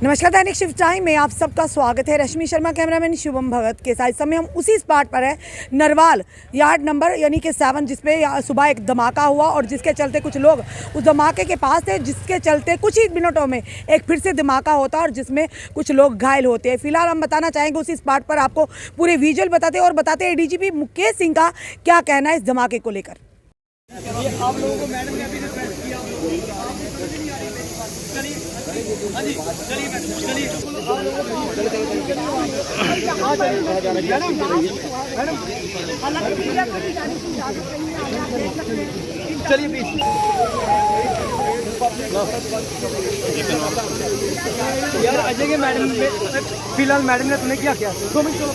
नमस्कार, दैनिक shift time में आप सबका स्वागत है। रश्मि शर्मा, कैमरामैन शुभम भगत के साथ। इस समय हम उसी स्पॉट पर है, नरवाल यार्ड नंबर यानी कि 7, जिसपे सुबह एक धमाका हुआ और जिसके चलते कुछ लोग उस धमाके के पास थे, जिसके चलते कुछ ही मिनटों में एक फिर से धमाका होता है और जिसमें कुछ लोग घायल होते हैं। फिलहाल हम बताना चाहेंगे उसी स्पॉट पर आपको पूरे विजुअल बताते हैं और बताते हैं डीजीपी मुकेश सिंह का क्या कहना है इस धमाके को लेकर। आप लोगों को मैडम ने अभी रिक्वेस्ट किया, चलिए प्लीज। यार अजय के मैडम ने फिलहाल मैडम ने तुम्हें क्या किया? 2 मिनट चलो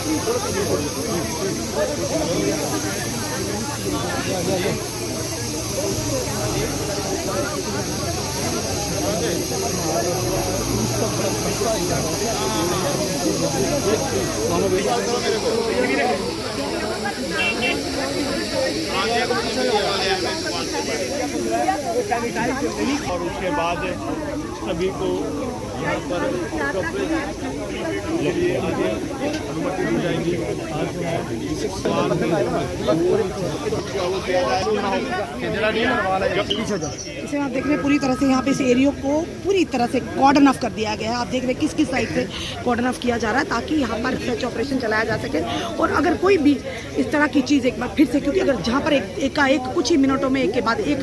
और उसके बाद सभी को यहाँ पर अनुमति दी जाएगी। इसे आप देख रहे हैं पूरी तरह से यहाँ पे इस एरिया को पूरी तरह से कॉर्डन ऑफ कर दिया गया है। आप देख रहे हैं किस किस साइड से कॉर्डन ऑफ किया जा रहा है ताकि यहाँ पर सर्च ऑपरेशन चलाया जा सके। और अगर कोई भी इस तरह की चीज़ एक बार फिर से, क्योंकि अगर जहाँ पर एक कुछ ही मिनटों में एक के बाद एक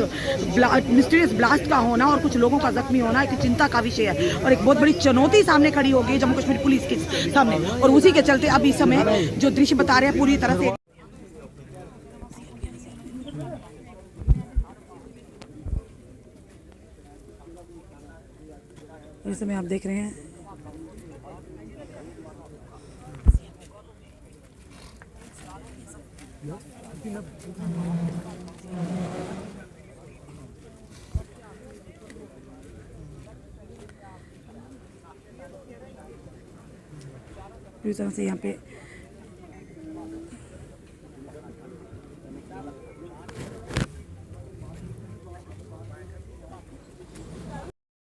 मिस्टीरियस ब्लास्ट का होना और कुछ लोगों का जख्मी होना एक चिंता का विषय है और एक बहुत बड़ी चुनौती सामने खड़ी हो गई जम्मू कश्मीर पुलिस के सामने। और उसी के चलते अब इस समय जो दृश्य बता रहे हैं पूरी तरह से इस समय आप देख रहे हैं पूरी तरह से यहाँ पे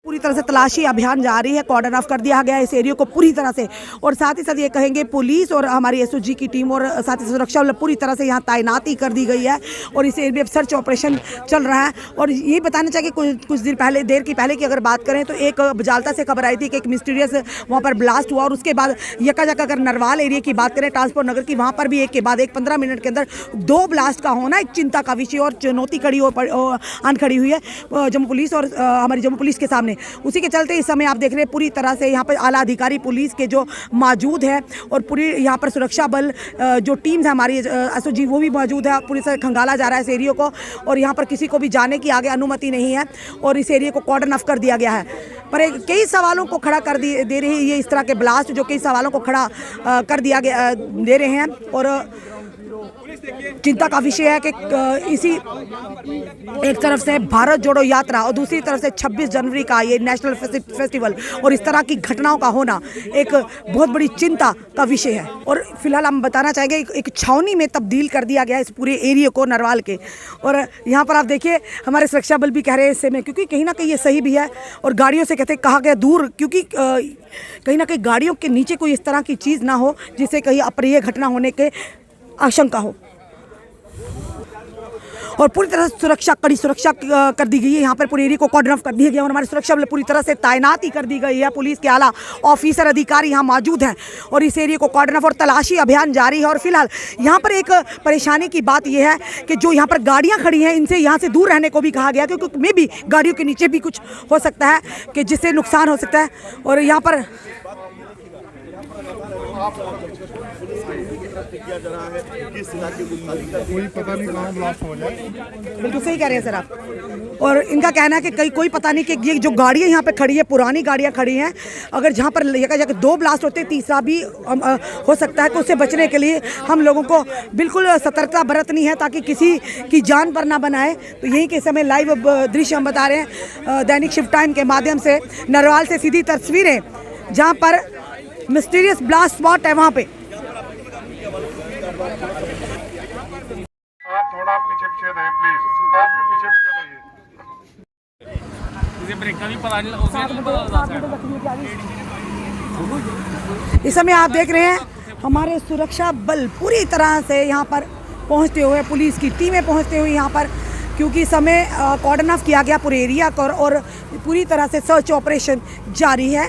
पूरी तरह से तलाशी अभियान जारी है। कॉर्डन ऑफ कर दिया गया है इस एरिया को पूरी तरह से। और साथ ही साथ ये कहेंगे पुलिस और हमारी एसओजी की टीम और साथ ही सुरक्षा बल पूरी तरह से यहाँ तैनाती कर दी गई है और इस एरिया में सर्च ऑपरेशन चल रहा है। और ये बताना चाहिए कुछ देर की पहले की अगर बात करें तो एक बजालता से खबर आई थी कि एक मिस्टीरियस वहाँ पर ब्लास्ट हुआ और उसके बाद यकाजक अगर नरवाल एरिया की बात करें ट्रांसपोर्ट नगर की, वहाँ पर भी एक के बाद एक 15 मिनट के अंदर 2 ब्लास्ट का होना एक चिंता का विषय और चुनौती खड़ी हुई है जम्मू पुलिस और हमारी जम्मू पुलिस के सामने। उसी के चलते इस समय आप देख रहे हैं पूरी तरह से यहाँ पर आला अधिकारी पुलिस के जो मौजूद है और पूरी यहाँ पर सुरक्षा बल जो टीम्स है हमारी एसओजी वो भी मौजूद है। पूरी तरह खंगाला जा रहा है इस एरिया को और यहाँ पर किसी को भी जाने की आगे अनुमति नहीं है और इस एरिया को कॉर्डन ऑफ कर दिया गया है। पर कई सवालों को खड़ा कर दे रही है ये इस तरह के ब्लास्ट जो कई सवालों को खड़ा कर दिया गया दे रहे हैं और चिंता का विषय है कि इसी एक तरफ से भारत जोड़ो यात्रा और दूसरी तरफ से 26 जनवरी का ये नेशनल फेस्टिवल और इस तरह की घटनाओं का होना एक बहुत बड़ी चिंता का विषय है। और फिलहाल हम बताना चाहेंगे एक छावनी में तब्दील कर दिया गया इस पूरे एरिया को नरवाल के। और यहाँ पर आप देखिए हमारे सुरक्षा बल भी कह रहे हैं इससे में, क्योंकि कहीं ना कहीं ये सही भी है और गाड़ियों से कहा गया दूर, क्योंकि कहीं ना कहीं गाड़ियों के नीचे कोई इस तरह की चीज़ ना हो जिससे कहीं अप्रिय घटना होने के आशंका हो। और पूरी तरह से कड़ी सुरक्षा कर दी गई है। यहाँ पर पूरे एरिया को कॉर्डन ऑफ कर दिया गया और हमारे सुरक्षा बल पूरी तरह से तैनाती कर दी गई है। पुलिस के आला ऑफिसर अधिकारी यहाँ मौजूद हैं और इस एरिया को कॉर्डन ऑफ और तलाशी अभियान जारी है। और फिलहाल यहाँ पर एक परेशानी की बात यह है कि जो यहाँ पर गाड़ियाँ खड़ी हैं इनसे यहाँ से दूर रहने को भी कहा गया, क्योंकि मे भी गाड़ियों के नीचे भी कुछ हो सकता है कि जिससे नुकसान हो सकता है। और यहाँ पर किया जा रहा है किस इलाके कोई पता नहीं कहाँ ब्लास्ट हो जाए। बिल्कुल सही कह रहे हैं सर आप। और इनका कहना है कि कोई पता नहीं कि ये जो गाड़ियाँ यहाँ पे खड़ी है पुरानी गाड़ियाँ खड़ी हैं, अगर जहाँ पर जाकर 2 ब्लास्ट होते तीसरा भी हो सकता है कि उससे बचने के लिए हम लोगों को बिल्कुल सतर्कता बरतनी है ताकि किसी की जान पर ना बनाए। तो यही के समय लाइव दृश्य हम बता रहे हैं दैनिक शिफ्ट टाइम के माध्यम से नरवाल से सीधी तस्वीरें जहाँ पर मिस्टीरियस ब्लास्ट स्पॉट है वहाँ पे। आप थोड़ा पीछे रहे प्लीज, आप भी पीछे रहिए। ब्रेक का भी पता नहीं इस समय आप देख रहे हैं हमारे सुरक्षा बल पूरी तरह से यहाँ पर पहुँचते हुए, पुलिस की टीमें पहुँचते हुए यहाँ पर, क्योंकि इस समय कॉर्डन ऑफ किया गया पूरे एरिया को और पूरी तरह से सर्च ऑपरेशन जारी है।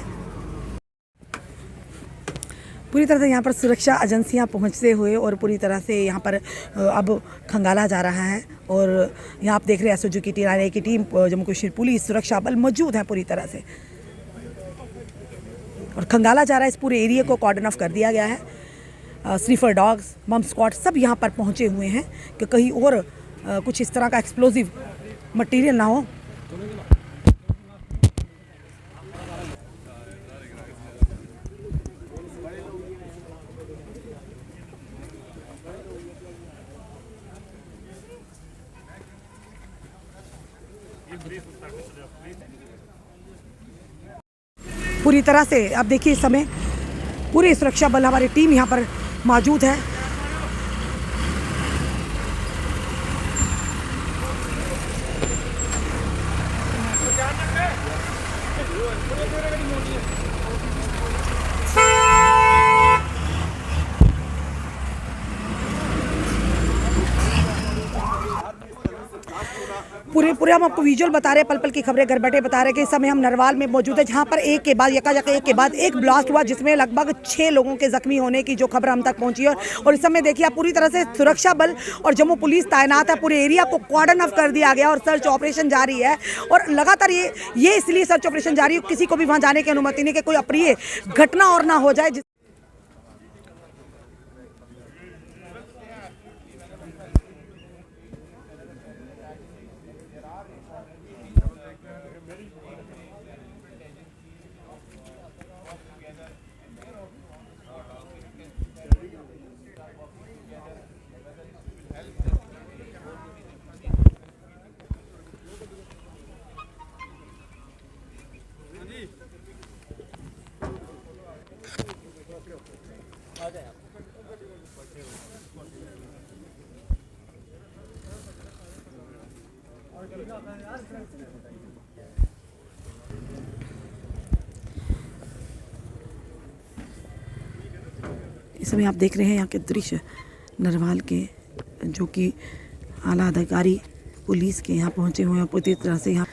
पूरी तरह से यहाँ पर सुरक्षा एजेंसियाँ पहुँचते हुए और पूरी तरह से यहाँ पर अब खंगाला जा रहा है। और यहाँ आप देख रहे हैं एसओजी की टीम जम्मू कश्मीर पुलिस सुरक्षा बल मौजूद है पूरी तरह से, और खंगाला जा रहा है। इस पूरे एरिया को कॉर्डन ऑफ कर दिया गया है। स्निफर डॉग्स, बम स्क्वाड सब यहाँ पर पहुँचे हुए हैं कि कहीं और कुछ इस तरह का एक्सप्लोजिव मटेरियल ना हो। पूरी तरह से आप देखिए इस समय पूरे सुरक्षा बल हमारी टीम यहाँ पर मौजूद है। पूरे हम आपको विजुअल बता रहे हैं, पल पल की खबरें घर बैठे बता रहे हैं कि इस समय हम नरवाल में मौजूद है, जहां पर एक के बाद एक ब्लास्ट हुआ जिसमें लगभग 6 लोगों के जख्मी होने की जो खबर हम तक पहुंची है। और इस समय देखिए आप पूरी तरह से सुरक्षा बल और जम्मू पुलिस तैनात है। पूरे एरिया को कॉर्डन ऑफ कर दिया गया और सर्च ऑपरेशन जारी है। और लगातार ये इसलिए सर्च ऑपरेशन जारी है, किसी को भी वहाँ जाने की अनुमति नहीं कि कोई अप्रिय घटना और ना हो जाए। इस समय आप देख रहे हैं यहाँ के दृश्य नरवाल के, जो कि आला अधिकारी पुलिस के यहाँ पहुँचे हुए हैं। पूरी तरह से यहाँ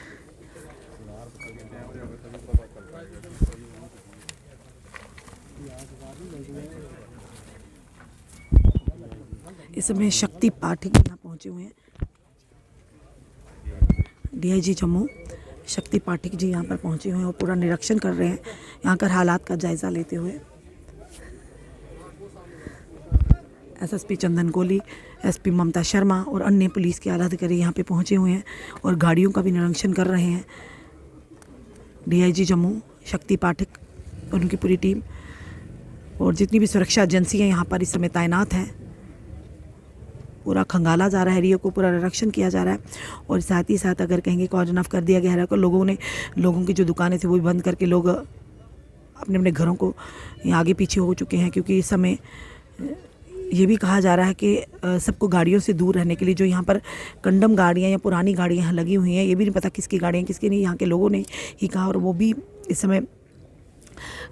इस समय शक्ति पाठक यहाँ पहुँचे हुए हैं। डीआईजी जम्मू शक्ति पाठक जी यहाँ पर पहुँचे हुए हैं और पूरा निरीक्षण कर रहे हैं, यहाँ कर हालात का जायज़ा लेते हुए। एसएसपी चंदन कोहली, एसपी ममता शर्मा और अन्य पुलिस के आला अधिकारी यहाँ पे पहुँचे हुए हैं और गाड़ियों का भी निरीक्षण कर रहे हैं। डीआईजी जम्मू शक्ति पाठक और उनकी पूरी टीम और जितनी भी सुरक्षा एजेंसियाँ यहाँ पर इस समय तैनात हैं, पूरा खंगाला जा रहा है, एरिया को पूरा निरीक्षण किया जा रहा है। और साथ ही साथ अगर कहेंगे कॉर्डन ऑफ कर दिया गया है, तो लोगों की जो दुकानें थी वो भी बंद करके लोग अपने अपने घरों को यहाँ आगे पीछे हो चुके हैं। क्योंकि इस समय ये भी कहा जा रहा है कि सबको गाड़ियों से दूर रहने के लिए, जो यहाँ पर कंडम गाड़ियाँ या पुरानी गाड़ियाँ यहाँ लगी हुई हैं, ये भी नहीं पता किसकी गाड़ियाँ किसकी नहीं, यहाँ के लोगों ने ही कहा। और वो भी इस समय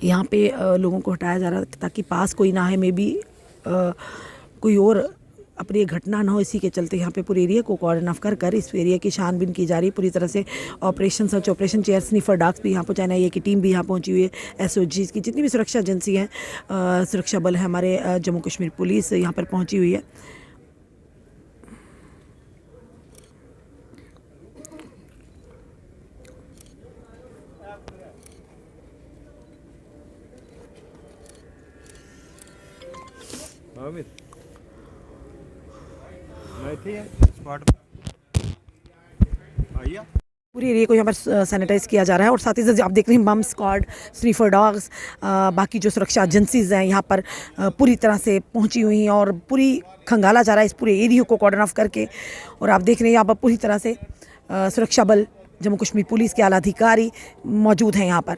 यहाँ पे लोगों को हटाया जा रहा है ताकि पास कोई ना है, मे बी कोई और अपनी घटना ना हो। इसी के चलते यहाँ पे पूरे एरिया को कॉर्डन ऑफ कर इस एरिया की छानबीन की जा रही है। पूरी तरह से operation search operation chair sniffer dogs भी यहाँ पहुँचा, एनआईए की टीम भी यहाँ पहुँची हुई है। एसओजी की जितनी भी सुरक्षा एजेंसी हैं, सुरक्षा बल है हमारे, जम्मू कश्मीर पुलिस यहाँ पर पहुँची हुई है। पूरी एरिया को यहाँ पर सैनिटाइज किया जा रहा है। और साथ ही साथ आप देख रहे हैं बम स्क्वाड, स्निफर डॉग्स, बाकी जो सुरक्षा एजेंसीज हैं यहाँ पर पूरी तरह से पहुँची हुई हैं और पूरी खंगाला जा रहा है इस पूरे एरिया को कॉर्डन ऑफ करके। और आप देख रहे हैं यहाँ पर पूरी तरह से सुरक्षा बल जम्मू कश्मीर पुलिस के आला अधिकारी मौजूद हैं यहाँ पर।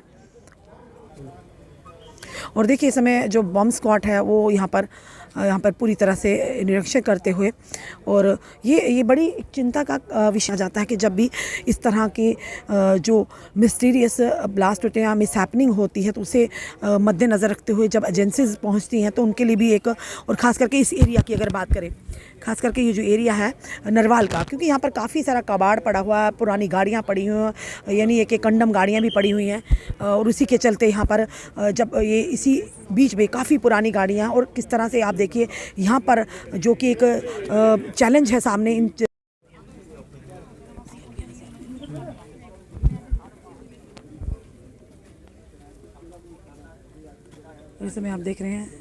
और देखिए इस समय जो बम स्क्वाड है वो यहाँ पर यहाँ पर पूरी तरह से निरीक्षण करते हुए। और ये बड़ी चिंता का विषय आ जाता है कि जब भी इस तरह के जो मिस्टीरियस ब्लास्ट होते हैं या मिस हैपनिंग होती है तो उसे मद्देनज़र रखते हुए जब एजेंसीज पहुँचती हैं तो उनके लिए भी एक, और ख़ास करके इस एरिया की अगर बात करें, खास करके ये जो एरिया है नरवाल का, क्योंकि यहाँ पर काफ़ी सारा कबाड़ पड़ा हुआ है, पुरानी गाड़ियाँ पड़ी हुई हैं, यानी एक कंडम गाड़ियाँ भी पड़ी हुई हैं। और उसी के चलते यहाँ पर जब ये इसी बीच में काफ़ी पुरानी गाड़ियाँ, और किस तरह से आप देखिए यहाँ पर जो कि एक चैलेंज है सामने इन इस समय आप देख रहे हैं।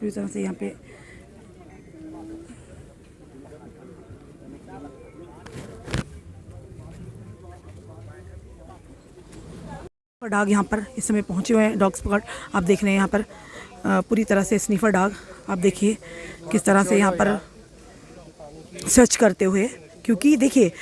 इस तरह से यहाँ पे डॉग यहाँ पर इस समय पहुँचे हुए हैं, डॉग स्क्वाड आप देख रहे हैं यहाँ पर पूरी तरह से स्नीफर डॉग आप देखिए किस तरह से यहाँ पर सर्च करते हुए, क्योंकि देखिए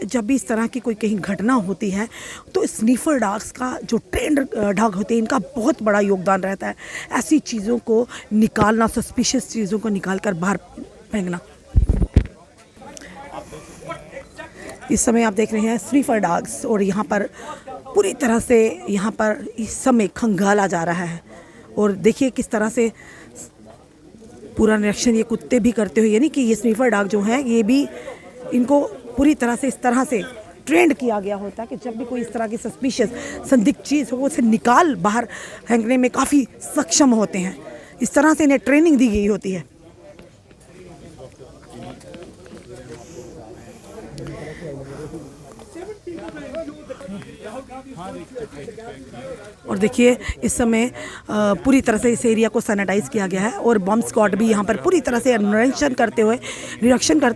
जब भी इस तरह की कोई कहीं घटना होती है तो स्नीफर डॉग्स का जो ट्रेंड डॉग होते हैं इनका बहुत बड़ा योगदान रहता है ऐसी चीज़ों को निकालना, सस्पिशियस चीज़ों को निकाल कर बाहर फेंकना। इस समय आप देख रहे हैं स्नीफर डॉग्स, और यहाँ पर पूरी तरह से यहाँ पर इस समय खंगाला जा रहा है। और देखिए किस तरह से पूरा निरीक्षण ये कुत्ते भी करते हुए, यानी कि ये स्नीफर डॉग जो हैं ये भी, इनको पूरी तरह से इस तरह से ट्रेंड किया गया होता है कि जब भी कोई इस तरह की सस्पिशियस संदिग्ध चीज़ हो उसे निकाल बाहर फेंकने में काफ़ी सक्षम होते हैं। इस तरह से इन्हें ट्रेनिंग दी गई होती है। और देखिए इस समय पूरी तरह से इस एरिया को सैनिटाइज किया गया है, और बम स्क्वाड भी यहाँ पर पूरी तरह से निरीक्षण करते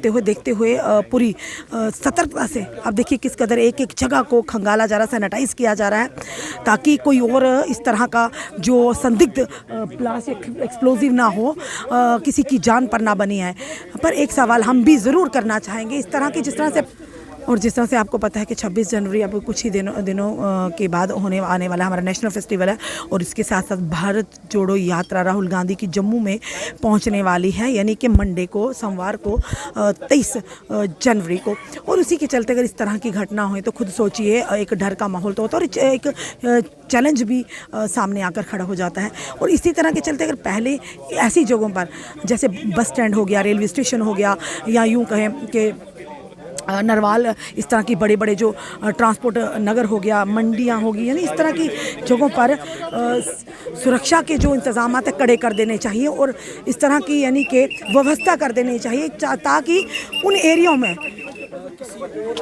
हुए देखते हुए पूरी सतर्कता से आप देखिए किस कदर एक एक जगह को खंगाला जा रहा है, सैनिटाइज किया जा रहा है ताकि कोई और इस तरह का जो संदिग्ध ब्लास्ट एक्सप्लोजिव ना हो, किसी की जान पर ना बनी है। पर एक सवाल हम भी ज़रूर करना चाहेंगे इस तरह की, जिस तरह से आपको पता है कि 26 जनवरी अब कुछ ही दिनों के बाद आने वाला हमारा नेशनल फेस्टिवल है, और इसके साथ साथ भारत जोड़ो यात्रा राहुल गांधी की जम्मू में पहुंचने वाली है, यानी कि मंडे को, सोमवार को 23 जनवरी को। और उसी के चलते अगर इस तरह की घटना हो तो खुद सोचिए एक डर का माहौल तो होता है, और एक चैलेंज भी सामने आकर खड़ा हो जाता है। और इसी तरह के चलते अगर पहले ऐसी जगहों पर जैसे बस स्टैंड हो गया, रेलवे स्टेशन हो गया, या यूँ कहें कि नरवाल, इस तरह की बड़े बड़े जो ट्रांसपोर्ट नगर हो गया, मंडियां होगी, यानी इस तरह की जगहों पर सुरक्षा के जो इंतजाम है कड़े कर देने चाहिए, और इस तरह की यानी कि व्यवस्था कर देनी चाहिए ताकि उन एरियाओं में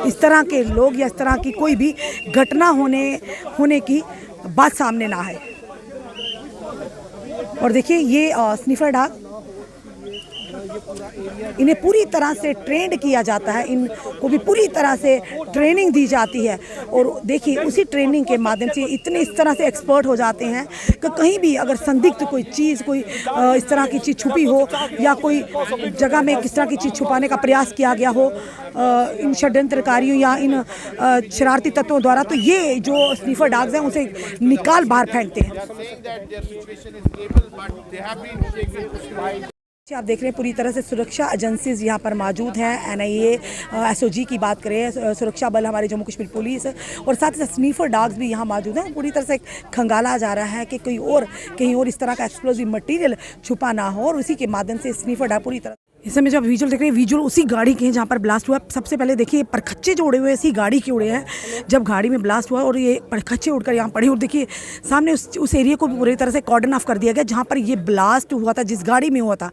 इस तरह के लोग या इस तरह की कोई भी घटना होने की बात सामने ना आए। और देखिए ये स्नीफर डॉग, इन्हें पूरी तरह से ट्रेंड किया जाता है, इनको भी पूरी तरह से ट्रेनिंग दी जाती है, और देखिए उसी ट्रेनिंग के माध्यम से इतने इस तरह से एक्सपर्ट हो जाते हैं कि कहीं भी अगर संदिग्ध कोई चीज़, कोई इस तरह की चीज़ छुपी हो, या कोई जगह में किस तरह की चीज़ छुपाने का प्रयास किया गया हो इन षड्यंत्रकारियों या इन शरारती तत्वों द्वारा, तो ये जो स्नीफर डॉग्स हैं उसे निकाल बाहर फेंकते हैं। आप देख रहे हैं पूरी तरह से सुरक्षा एजेंसीज यहाँ पर मौजूद हैं। NIA, SOG की बात करें, सुरक्षा बल हमारे जम्मू कश्मीर पुलिस, और साथ ही साथ स्नीफर डॉग्स भी यहाँ मौजूद हैं। पूरी तरह से खंगाला जा रहा है कि कहीं और इस तरह का एक्सप्लोजिव मटेरियल छुपा ना हो, और उसी के माध्यम से स्नीफर डॉग पूरी तरह। इस समय जब विजुअल देख रहे हैं, विजुअल उसी गाड़ी के हैं जहाँ पर ब्लास्ट हुआ। सबसे पहले देखिए परखच्चे जो उड़े हुए इसी गाड़ी के उड़े हैं जब गाड़ी में ब्लास्ट हुआ, और ये परखच्चे उड़कर यहाँ पड़े। और देखिए सामने उस एरिया को पूरी तरह से कॉर्डन ऑफ कर दिया गया जहाँ पर ये ब्लास्ट हुआ था, जिस गाड़ी में हुआ था।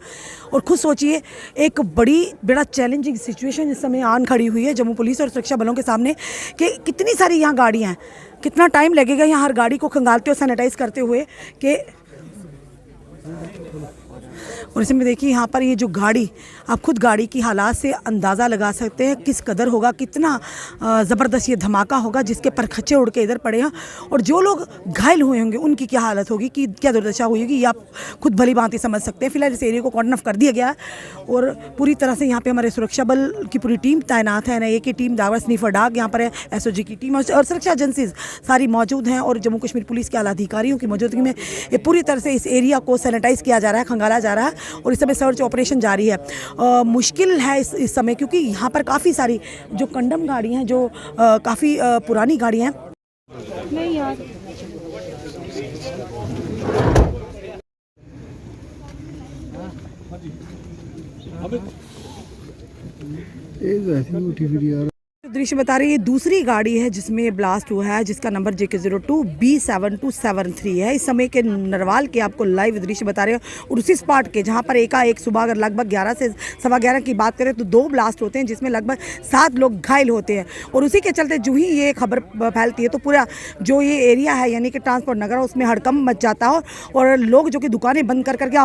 और खुद सोचिए एक बड़ा चैलेंजिंग सिचुएशन इस समय आन खड़ी हुई है जम्मू पुलिस और सुरक्षा बलों के सामने कि कितनी सारी यहाँ गाड़ियाँ हैं, कितना टाइम लगेगा यहाँ हर गाड़ी को खंगालते हुए, सैनिटाइज करते हुए कि और इसमें देखिए यहाँ पर ये जो गाड़ी, आप खुद गाड़ी की हालात से अंदाज़ा लगा सकते हैं किस कदर होगा, कितना ज़बरदस्त ये धमाका होगा जिसके परखच्चे उड़ के इधर पड़े हैं। और जो लोग घायल हुए होंगे उनकी क्या हालत होगी, कि क्या दुर्दशा हुई होगी, ये आप खुद भली भांति समझ सकते हैं। फिलहाल इस एरिया को कॉर्डन ऑफ कर दिया गया है और पूरी तरह से यहाँ पे हमारे सुरक्षा बल की पूरी टीम तैनात है। NIA की टीम, दावर स्नीफर डाग यहाँ पर है, SOG की टीम और सुरक्षा एजेंसीज सारी मौजूद हैं। और जम्मू कश्मीर पुलिस के आला अधिकारियों की मौजूदगी में ये पूरी तरह से इस एरिया को सैनिटाइज किया जा रहा है, खंगाला जा रहा है और इस समय सर्च ऑपरेशन जारी है। मुश्किल है इस समय, क्योंकि यहाँ पर काफ़ी सारी जो कंडम गाड़ियाँ हैं, जो काफ़ी पुरानी गाड़ियाँ हैं। नहीं यार, दृश्य बता रही है, दूसरी गाड़ी है जिसमें ब्लास्ट हुआ है, जिसका नंबर JK02 B7273 है। इस समय के नरवाल के आपको लाइव दृश्य बता रहे हैं और उसी स्पॉट के जहां पर एकाएक सुबह अगर लगभग 11 से 11:15 की बात करें तो 2 ब्लास्ट होते हैं जिसमें लगभग 7 लोग घायल होते हैं। और उसी के चलते जो ही ये खबर फैलती है तो पूरा जो ये एरिया है यानी कि ट्रांसपोर्ट नगर, उसमें हड़कंप मच जाता है और लोग जो कि दुकानें बंद कर करके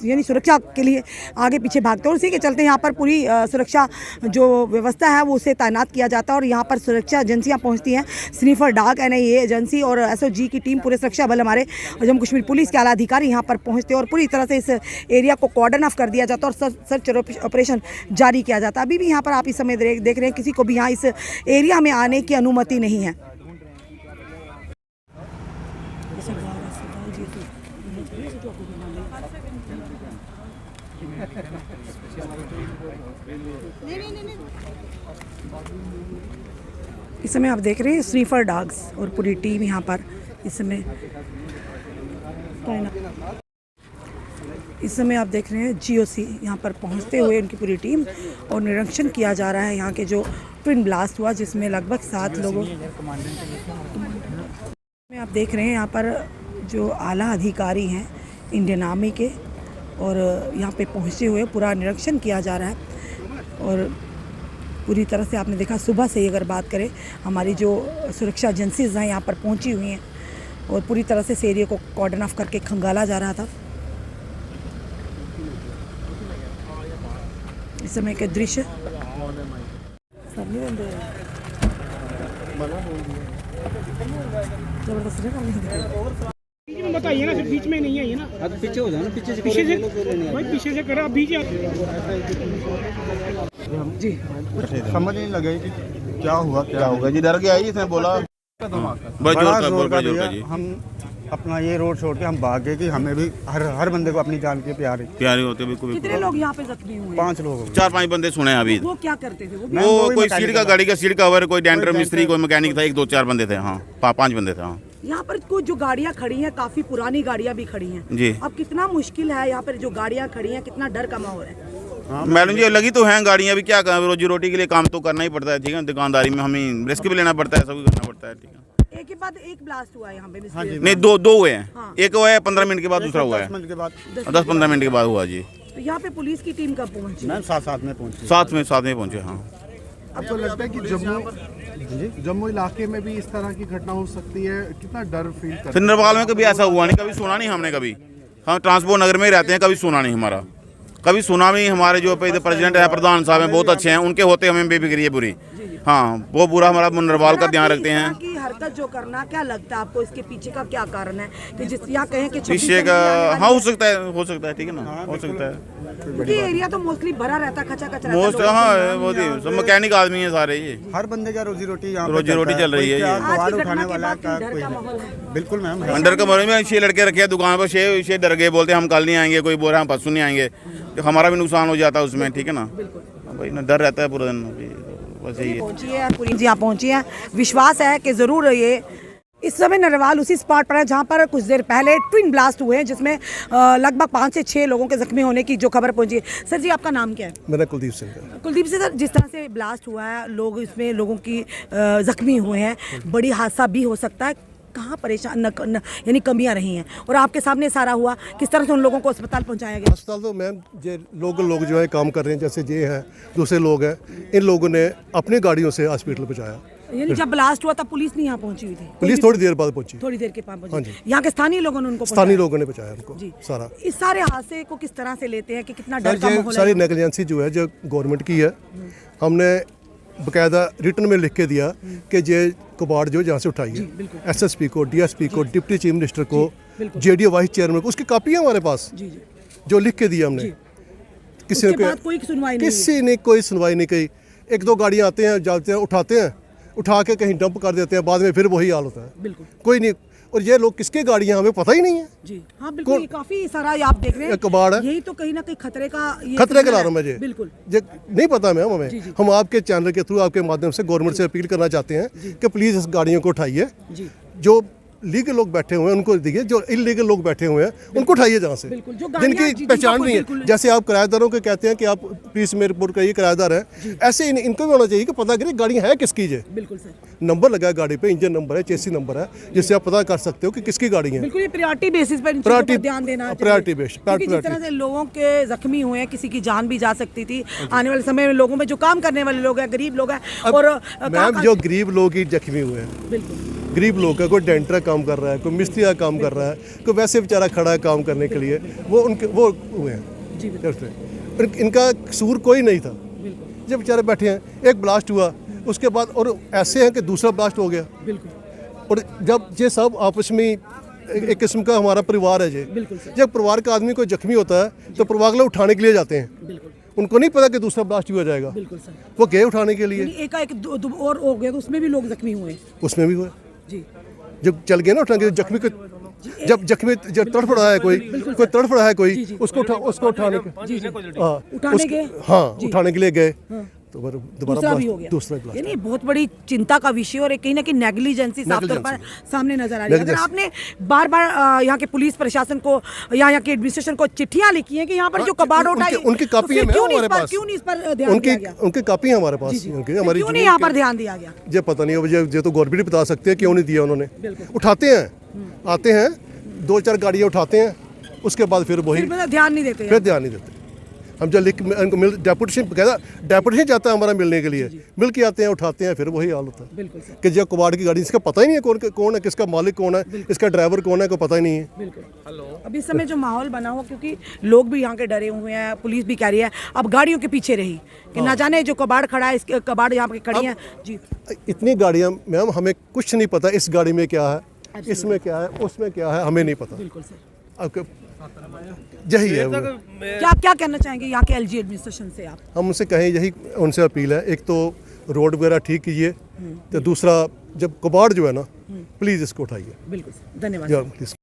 यानी सुरक्षा के लिए आगे पीछे भागते हैं। और उसी के चलते यहाँ पर पूरी सुरक्षा जो व्यवस्था है वो उसे तैनात किया जाता है और यहाँ पर सुरक्षा एजेंसियाँ पहुँचती हैं, स्नीफर डाग, NIA एजेंसी और SOG की टीम, पूरे सुरक्षा बल हमारे जम्मू कश्मीर पुलिस के आला अधिकारी यहाँ पर पहुँचते हैं और पूरी तरह से इस एरिया को कॉर्डन ऑफ कर दिया जाता है और सर्च ऑपरेशन जारी किया जाता है। अभी भी यहाँ पर आप इस समय देख रहे हैं किसी को भी यहाँ इस एरिया में आने की अनुमति नहीं है। इस समय आप देख रहे हैं स्नीफर डॉग्स और पूरी टीम यहाँ पर इस समय आप देख रहे हैं GOC यहाँ पर पहुँचते हुए उनकी पूरी टीम और निरीक्षण किया जा रहा है यहाँ के जो ट्विन ब्लास्ट हुआ जिसमें लगभग 7 लोगों में आप देख रहे हैं यहाँ पर जो आला अधिकारी हैं इंडियन आर्मी के और यहाँ पे पहुँचे हुए पूरा निरीक्षण किया जा रहा है। और पूरी तरह से आपने देखा सुबह से ही अगर बात करें हमारी जो सुरक्षा एजेंसीज हैं यहाँ पर पहुँची हुई हैं और पूरी तरह से इस एरिया को कॉर्डन ऑफ करके खंगाला जा रहा था। इस समय के दृश्य बताइए ना, फिर बीच में नहीं है ना, पीछे हो जाना, पीछे से करा बीच जी। समझ नहीं लगे कि क्या हुआ क्या होगा जी। डर के आई, इसने बोला बड़ा जोर का भैया। हम अपना ये रोड छोड़ के हम भाग गए कि हमें भी हर बंदे को अपनी जान के प्यारे होते बिल्कुल। कितने लोग यहाँ पे जख्मी हुए? 5 लोग, 4-5 बंदे सुने हैं अभी। वो क्या करते थे? वो कोई सीट का गाड़ी का सीट कवर, कोई डेंटर मिस्त्री, कोई मैकेनिक था, 1-2-4 बंदे थे। हाँ, 5 बंदे थे। हाँ, यहाँ पर कुछ जो गाड़ियाँ खड़ी हैं काफी पुरानी गाड़ियाँ भी खड़ी हैं जी। अब कितना मुश्किल है यहाँ पर जो गाड़ियाँ खड़ी हैं, कितना डर का माहौल है? मैडम जी लगी तो हैं गाड़ियाँ भी, क्या करें, रोजी रोटी के लिए काम तो करना ही पड़ता है। ठीक है, दुकानदारी में हमें रिस्क भी लेना पड़ता है, सब कुछ करना पड़ता है। ठीक है, एक के बाद एक ब्लास्ट हुआ है यहाँ पे? नहीं, दो हुए हैं। हाँ। एक हुआ है 15 मिनट के बाद, दूसरा हुआ है 10-15 मिनट के बाद हुआ जी। तो यहाँ पे पुलिस की टीम कब पहुँची? साथ में पहुंची। साथ में पहुंचे। हाँ, आपको लगता है कि जम्मू इलाके में भी इस तरह की घटना हो सकती है? कितना डर फील करते हैं? नरवाल में कभी ऐसा हुआ नहीं, कभी सुना नहीं हमने। कभी हम ट्रांसपोर्ट नगर में ही रहते हैं, कभी सुना नहीं हमारा, कभी सुना नहीं। हमारे जो प्रेसिडेंट है, प्रधान साहब हैं, बहुत अच्छे हैं, उनके होते हमें बेफिक्री है पूरी। हाँ, वो पूरा हमारा नरवाल का ध्यान रखते हैं। की हरकत जो करना, क्या लगता है आपको इसके पीछे का क्या कारण है कि जिस यहाँ कहें कि पीछे का? हाँ, हो सकता है, ठीक है ना, हो सकता है। क्योंकि एरिया तो मोस्टली भरा रहता है, खचा खच मोस्ट। हाँ, वो सब मैकेनिक आदमी है सारे, ये हर बंदे का रोजी रोटी चल रही है। उठाने वाला बिल्कुल मैम, अंडर का माहौल में 6 लड़के रखे हैं दुकान पर, 6 डर गए, बोलते हम कल नहीं आएंगे, कोई बोल रहा हम परसों नहीं आएंगे, तो हमारा भी नुकसान हो जाता है उसमें। ठीक है ना भाई, ना डर रहता है पूरा दिन। बस यही है। पूरी यहाँ पहुँची है, विश्वास है कि ज़रूर ये इस समय नरवाल उसी स्पॉट पर है जहाँ पर कुछ देर पहले ट्विन ब्लास्ट हुए हैं जिसमें लगभग 5 से 6 लोगों के जख्मी होने की जो खबर पहुंची है। सर जी, आपका नाम क्या है? मेरा कुलदीप सिंह है। कुलदीप सिंह सर, जिस तरह से ब्लास्ट हुआ है, लोग इसमें लोगों की जख्मी हुए हैं, बड़ी हादसा भी हो सकता है, कहाँ परेशान यानी कमियाँ रही हैं और आपके सामने सारा हुआ, किस तरह से उन लोगों को अस्पताल पहुँचाया गया? अस्पताल तो मैम ये लोग जो है काम कर रहे हैं, जैसे ये हैं, दूसरे लोग हैं, इन लोगों ने अपनी गाड़ियों से हॉस्पिटल पहुँचाया। यानी जब ब्लास्ट हुआ तब पुलिस नहीं यहाँ पहुंची हुई थी? पुलिस थोड़ी देर बाद पहुंची, थोड़ी देर के बाद हाँ पहुंची। जी। यहाँ के स्थानीय लोगों ने उनको स्थानीय लोगों ने बचाया उनको जी सारा। इस सारे हादसे को किस तरह से लेते हैं कि कितना डर सर का ये माहौल सारी है? नेग्लिजेंसी जो है जो गवर्नमेंट की है, हमने बकायदा रिटर्न में लिख के दिया कि ये कबाड़ जो जहाँ से उठाइए, SSP को, DSP को, डिप्टी चीफ मिनिस्टर को, JDO वाइस चेयरमैन को, उसकी कापी है हमारे पास जी जी। जो लिख के दिया हमने। किसी उसके ने बाद कोई सुनवाई नहीं किसी ने कोई सुनवाई नहीं की। एक दो गाड़ियाँ आते हैं, जाते हैं, उठाते हैं, उठा के कहीं डंप कर देते हैं, बाद में फिर वही हाल होता है। बिल्कुल कोई नहीं। और ये लोग किसके गाड़ियाँ हमें पता ही नहीं है। जी हाँ बिल्कुल, ये काफी सारा ये आप देख रहे हैं कबाड़ है, यही तो कहीं ना कहीं खतरे का खतरे का अलार्म है। ये बिल्कुल ये नहीं पता मैम हमें। हम आपके चैनल के थ्रू, आपके माध्यम से गवर्नमेंट से अपील करना चाहते हैं कि प्लीज़ इस गाड़ियों को उठाइए। जी जो लीगल लोग बैठे हुए हैं उनको दीजिए, जो इलीगल लोग बैठे हुए हैं उनको उठाइए जहाँ से, बिल्कुल, जो गाड़ियाँ जिनकी पहचान नहीं बिल्कुल। है। जैसे आप किराएदारों को कहते हैं कि आप पुलिस में रिपोर्ट करिए, किराएदार हैं, ऐसे इनको भी होना चाहिए कि पता करिए गाड़ी है किसकी। है बिल्कुल सर, नंबर लगा है गाड़ी पे, इंजन नंबर है, चेसी नंबर है, जिससे आप पता कर सकते हो कि किसकी गाड़ी है। बिल्कुल ये प्रायोरिटी बेसिस पर इन चीज़ों Priority- पर ध्यान देना चाहिए। priority based, क्योंकि जिस priority। तरह से लोगों के जख्मी हुए हैं, किसी की जान भी जा सकती थी आने वाले समय में। लोगों में जो काम करने वाले लोग हैं, गरीब लोग हैं और मैम जो गरीब लोग ही जख्मी हुए हैं, बिल्कुल गरीब लोग का, कोई डेंटर का काम कर रहा है, कोई मिस्त्री का काम कर रहा है, कोई वैसे बेचारा खड़ा है काम करने के लिए, वो हुए हैं। जी इनका कसूर कोई नहीं था, जब बेचारे बैठे हैं। एक ब्लास्ट हुआ, उसके बाद और ऐसे हैं कि दूसरा ब्लास्ट हो गया। बिल्कुल और जब ये सब आपस में एक किस्म का हमारा परिवार है। बिल्कुल सर। जब परिवार का आदमी कोई जख्मी होता है तो परिवार के लोग उठाने के लिए जाते हैं, बिल्कुल उनको नहीं पता कि दूसरा ब्लास्ट भी हो जाएगा, बिल्कुल सर। वो गए उठाने के लिए, यानी एकाएक और हो गया तो उसमें भी लोग जख्मी हुए। उसमें भी हुआ। जी जब चल गए ना उठाने, जख्मी को जब तड़फ रहा है कोई तड़फ रहा है कोई, उसको उठाने उठाने के लिए गए तो दूसरा दोबारा भी हो गया। दूसरा ब्लास्ट। यानी बहुत बड़ी चिंता का विषय और कहीं ना कहीं नेग्लिजेंसी साफ तौर पर सामने नजर आ रही है। अगर आपने बार बार यहाँ के पुलिस प्रशासन को, यहाँ के एडमिनिस्ट्रेशन को चिट्ठियां लिखी हैं कि यहाँ पर जो कबाड़ उठाई, उनकी कापी है हमारे पास, क्यों नहीं इस पर ध्यान दिया गया? उनकी कापी है हमारे पास, हमारी क्यों नहीं यहाँ पर ध्यान दिया गया? ये पता नहीं, ये तो गवर्नमेंट ही बता सकते हैं क्यों नहीं दिया उन्होंने। उठाते हैं, आते हैं, दो चार गाड़ियाँ उठाते हैं, उसके बाद फिर वही ध्यान नहीं देते। फिर ध्यान नहीं देते। हम जब लिख उनको मिल डेपुटेशन चाहता है हमारा मिलने के लिए, मिल के आते हैं, उठाते हैं, फिर वही हाल होता है। बिल्कुल सर। कि जब कबाड़ की गाड़ी, इसका पता ही नहीं है कौन है, किसका मालिक कौन है, इसका ड्राइवर कौन है, को पता ही नहीं है। बिल्कुल। अब इस समय जो माहौल बना हुआ, क्योंकि लोग भी यहाँ के डरे हुए हैं, पुलिस भी कह रही है अब गाड़ियों के पीछे रही कि ना जाने जो कबाड़ खड़ा है, इसके कबाड़ यहाँ पे खड़ी हैं। जी इतनी गाड़ियाँ मैम, हमें कुछ नहीं पता इस गाड़ी में क्या है, इसमें क्या है, उसमें क्या है, हमें नहीं पता। बिल्कुल सर। आपके यही है। क्या क्या कहना चाहेंगे यहाँ के LG एडमिनिस्ट्रेशन से आप? हम उनसे कहें, यही उनसे अपील है, एक तो रोड वगैरह ठीक कीजिए, तो दूसरा जब कबाड़ जो है ना, प्लीज़ इसको उठाइए। बिल्कुल सर, धन्यवाद। प्लीज़।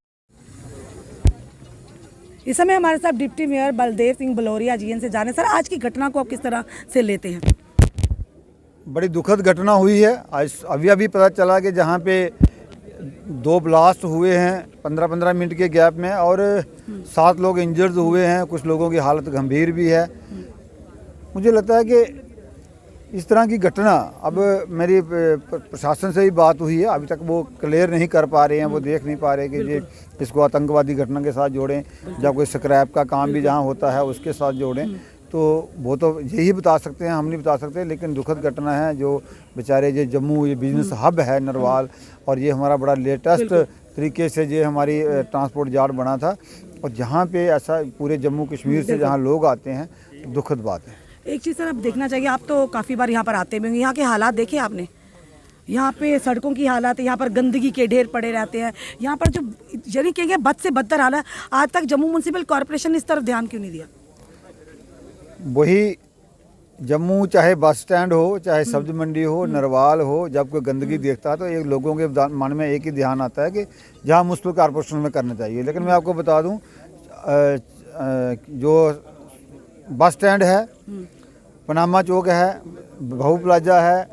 इस समय हमारे साथ डिप्टी मेयर बलदेव सिंह बलौरिया जी से जाने। सर, आज की घटना को आप किस तरह से लेते हैं? बड़ी दुखद घटना हुई है। आज अभी पता चला कि जहाँ पे 2 ब्लास्ट हुए हैं 15-15 मिनट के गैप में, और 7 लोग इंजर्ड हुए हैं, कुछ लोगों की हालत गंभीर भी है। मुझे लगता है कि इस तरह की घटना, अब मेरी प्रशासन से भी बात हुई है, अभी तक वो क्लियर नहीं कर पा रहे हैं, वो देख नहीं पा रहे कि ये इसको आतंकवादी घटना के साथ जोड़ें, जब कोई स्क्रैप का काम भी जहाँ होता है उसके साथ जोड़ें, तो वो तो यही बता सकते हैं, हम नहीं बता सकते। लेकिन दुखद घटना है जो बेचारे ये जम्मू, ये बिजनेस हब है नरवाल, और ये हमारा बड़ा लेटेस्ट तरीके से ये हमारी ट्रांसपोर्ट यार्ड बना था, और जहाँ पे ऐसा पूरे जम्मू कश्मीर से जहाँ लोग आते हैं, दुखद बात है। एक चीज़ सर आप देखना चाहिए, आप तो काफ़ी बार यहाँ पर आते भी होंगे, यहाँ के हालात देखे आपने? यहाँ पे सड़कों की हालत है, यहाँ पर गंदगी के ढेर पड़े रहते हैं, यहाँ पर जो यानी कहेंगे बद से बदतर हाल है। आज तक जम्मू म्यूनसिपल कॉरपोरेशन ने इस तरफ ध्यान क्यों नहीं दिया? वही जम्मू, चाहे बस स्टैंड हो, चाहे सब्जी मंडी हो, नरवाल हो, जब कोई गंदगी देखता है तो एक लोगों के मन में एक ही ध्यान आता है कि जहाँ म्यूनसिपल कॉरपोरेशन में करना चाहिए। लेकिन मैं आपको बता दूं, जो बस स्टैंड है, पनामा चौक है, बहू प्लाजा है,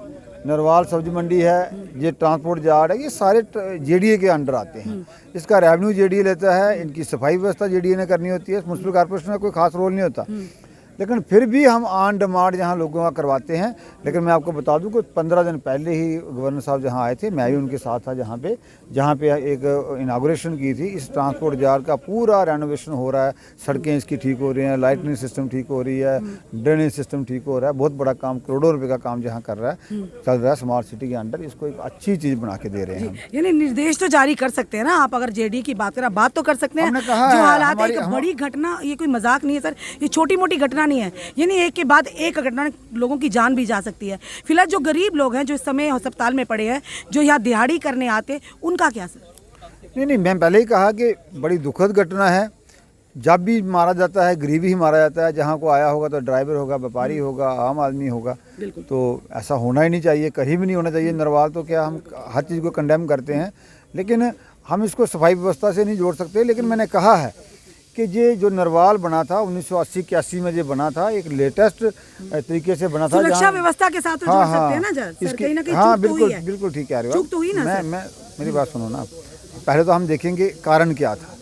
नरवाल सब्जी मंडी है, ये ट्रांसपोर्ट यार्ड है, ये सारे JDA के अंडर आते हैं। इसका रेवेन्यू JDA लेता है, इनकी सफाई व्यवस्था JDA ने करनी होती है, म्यूनसिपल कॉरपोरेशन में कोई खास रोल नहीं होता। लेकिन फिर भी हम ऑन डिमांड यहाँ लोगों का करवाते हैं। लेकिन मैं आपको बता दूं कि 15 दिन पहले ही गवर्नर साहब जहाँ आए थे, मैं भी उनके साथ था, जहाँ पे एक इनाग्रेशन की थी। इस ट्रांसपोर्ट जार का पूरा रेनोवेशन हो रहा है, सड़कें इसकी ठीक हो रही हैं, लाइटनिंग सिस्टम ठीक हो रही है, ड्रेनेज सिस्टम ठीक हो रहा है। बहुत बड़ा काम, करोड़ों रुपये का काम जहाँ चल रहा है स्मार्ट सिटी के अंडर। इसको एक अच्छी चीज़ बना के दे रहे हैं हम। यानी निर्देश तो जारी कर सकते हैं ना आप, अगर जेडी की बात करें, बात तो कर सकते हैं। हमने कहा जो है, हालात है, एक बड़ी घटना, ये कोई मजाक नहीं है सर, ये छोटी मोटी घटना नहीं है। यानी एक के बाद एक घटना लोगों की जान भी जा सकती है। फिलहाल जो गरीब लोग हैं, जो इस समय अस्पताल में पड़े हैं, जो यहाँ दिहाड़ी करने आते हैं, उनका क्या सर? नहीं, मैं पहले ही कहा कि बड़ी दुखद घटना है। जब भी मारा जाता है, गरीब ही मारा जाता है। जहाँ को आया होगा तो ड्राइवर होगा, व्यापारी होगा, आम आदमी होगा। तो ऐसा होना ही नहीं चाहिए, कहीं भी नहीं होना चाहिए। नरवाल तो क्या, हम हर चीज़ को कंडेम करते हैं, लेकिन हम इसको सफाई व्यवस्था से नहीं जोड़ सकते। लेकिन मैंने कहा है कि ये जो नरवाल बना था 1980-81 में, ये बना था एक लेटेस्ट तरीके से बना था। सुरक्षा व्यवस्था के साथ तो जोड़ सकते हैं ना सर, कहीं ना कहीं चूक तो हुई है। बिल्कुल ठीक कह रहे हो। चूक तो हुई ना सर। मैं मेरी बात सुनो ना, पहले तो हम देखेंगे कारण क्या था।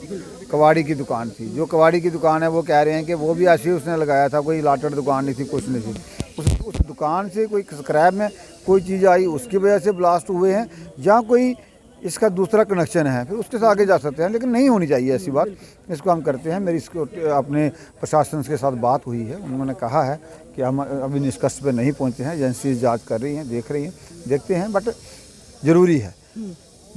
कबाड़ी की दुकान थी, जो कबाड़ी की दुकान है वो कह रहे हैं कि वो भी ऐसे ही उसने लगाया था, कोई लाटर दुकान नहीं थी, कुछ नहीं थी। उस दुकान से कोई स्क्रैप में कोई चीज़ आई, उसकी वजह से ब्लास्ट हुए हैं, या कोई इसका दूसरा कनेक्शन है, फिर उसके साथ आगे जा सकते हैं। लेकिन नहीं होनी चाहिए ऐसी बात। इसको हम करते हैं। मेरी इसको अपने प्रशासन के साथ बात हुई है, उन्होंने कहा है कि हम अभी निष्कर्ष पे नहीं पहुँचे हैं, एजेंसी जांच कर रही हैं, देख रही हैं, देखते हैं। बट ज़रूरी है,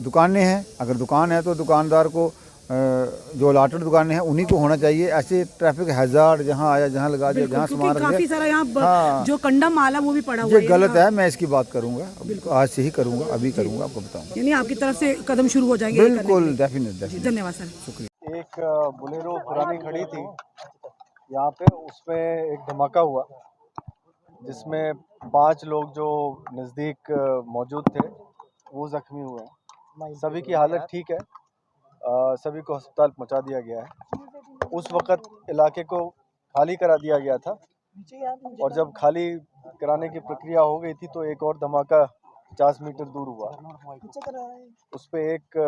दुकानें हैं, अगर दुकान है तो दुकानदार को, जो लाटर दुकानें हैं उन्हीं को होना चाहिए। ऐसे ट्रैफिक हैजार्ड जहाँ आया, जहाँ लगा दिया, जहाँ सामान रख काफी सारा यहाँ जो कंडम माला वो भी पड़ा हुआ है, ये गलत है। मैं इसकी बात करूंगा, आज से ही करूंगा, अभी करूंगा, आपको बताऊंगा। यानी आपकी तरफ से कदम शुरू हो जाएंगे? बिल्कुल, डेफिनेट। धन्यवाद सर, शुक्रिया। एक बोलेरो पुरानी खड़ी थी यहाँ पे, उसमें एक धमाका हुआ जिसमें 5 लोग जो नज़दीक मौजूद थे वो ज़ख्मी हुए हैं। सभी की हालत ठीक है, सभी को अस्पताल पहुंचा दिया गया है। उस वक़्त इलाके को खाली करा दिया गया था, और जब खाली कराने की प्रक्रिया हो गई थी तो एक और धमाका 50 मीटर दूर हुआ। उस पे एक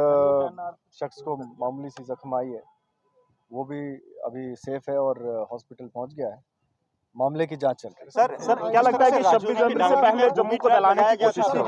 शख्स को मामूली सी जख्म आई है, वो भी अभी सेफ है और हॉस्पिटल पहुंच गया है। मामले की जांच चल रही है। सर क्या लगता है कि 26 जनवरी से पहले जम्मू को दलाने की कोशिश की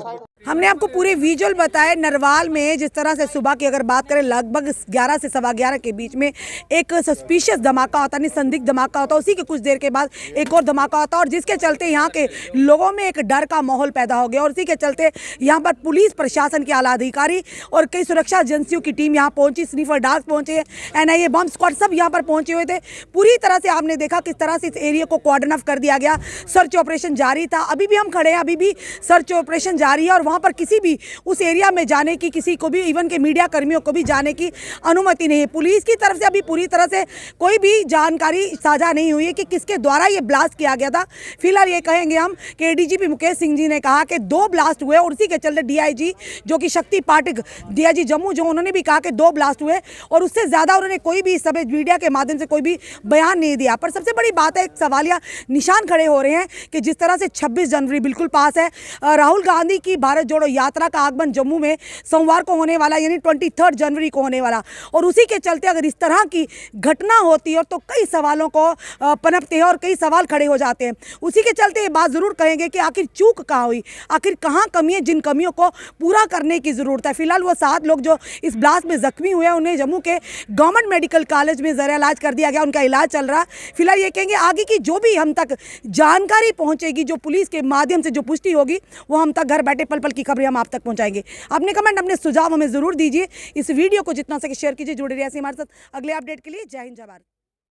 गई? हमने आपको पूरे विजुअल बताए। नरवाल में जिस तरह से सुबह की अगर बात करें, लगभग 11 से 11:15 के बीच में एक सस्पिशियस धमाका होता, नहीं संदिग्ध धमाका होता, उसी के कुछ देर के बाद एक और धमाका होता, और जिसके चलते यहाँ के लोगों में एक डर का माहौल पैदा हो गया। और उसी के चलते यहाँ पर पुलिस प्रशासन के आला अधिकारी और कई सुरक्षा एजेंसियों की टीम यहाँ पहुंची, स्नीफर डॉग्स पहुंचे, NIA बम स्क्वाड सब यहाँ पर पहुंचे हुए थे। पूरी तरह से आपने देखा किस तरह से इस एरिया को कॉर्डन ऑफ कर दिया गया। सर्च ऑपरेशन जारी था, अभी भी हम खड़े हैं, अभी भी सर्च ऑपरेशन जारी है। और वहाँ पर किसी भी उस एरिया में जाने की, किसी को भी, इवन के मीडिया कर्मियों को भी जाने की अनुमति नहीं है। पुलिस की तरफ से अभी पूरी तरह से कोई भी जानकारी साझा नहीं हुई है कि किसके द्वारा ये ब्लास्ट किया गया था। फिलहाल ये कहेंगे हम कि ADGP मुकेश सिंह जी ने कहा कि 2 ब्लास्ट हुए, और उसी के चलते DIG जो कि शक्ति पाठक DIG जम्मू, जो उन्होंने भी कहा कि 2 ब्लास्ट हुए, और उससे ज़्यादा उन्होंने कोई भी इस समय मीडिया के माध्यम से कोई भी बयान नहीं दिया। पर सबसे बड़ी बात है, एक सवालिया निशान खड़े हो रहे हैं कि जिस तरह से 26 जनवरी बिल्कुल पास है, राहुल गांधी की भारत जोड़ो यात्रा का आगमन जम्मू में सोमवार को होने वाला, यानी 23 जनवरी को होने वाला, और उसी के चलते अगर इस तरह की घटना होती है तो कई सवालों को पनपते हैं और कई सवाल खड़े हो जाते हैं। उसी के चलते ये बात ज़रूर कहेंगे कि आखिर चूक कहाँ हुई, आखिर कहाँ कमी है, जिन कमियों को पूरा करने की ज़रूरत है। फिलहाल वो 7 लोग जो इस ब्लास्ट में जख्मी हुए हैं, उन्हें जम्मू के गवर्नमेंट मेडिकल कॉलेज में ज़रा इलाज कर दिया गया, उनका इलाज चल रहा है। फिलहाल ये कहेंगे आगे की जो भी हम तक जानकारी पहुंचेगी, जो पुलिस के माध्यम से जो पुष्टि होगी, वो हम तक घर बैठे पल पल की खबरें हम आप तक पहुंचाएंगे। अपने कमेंट, अपने सुझाव हमें ज़रूर दीजिए। इस वीडियो को जितना सके शेयर कीजिए। जुड़े रहिए हमारे साथ अगले अपडेट के लिए। जय हिंद, जय भारत।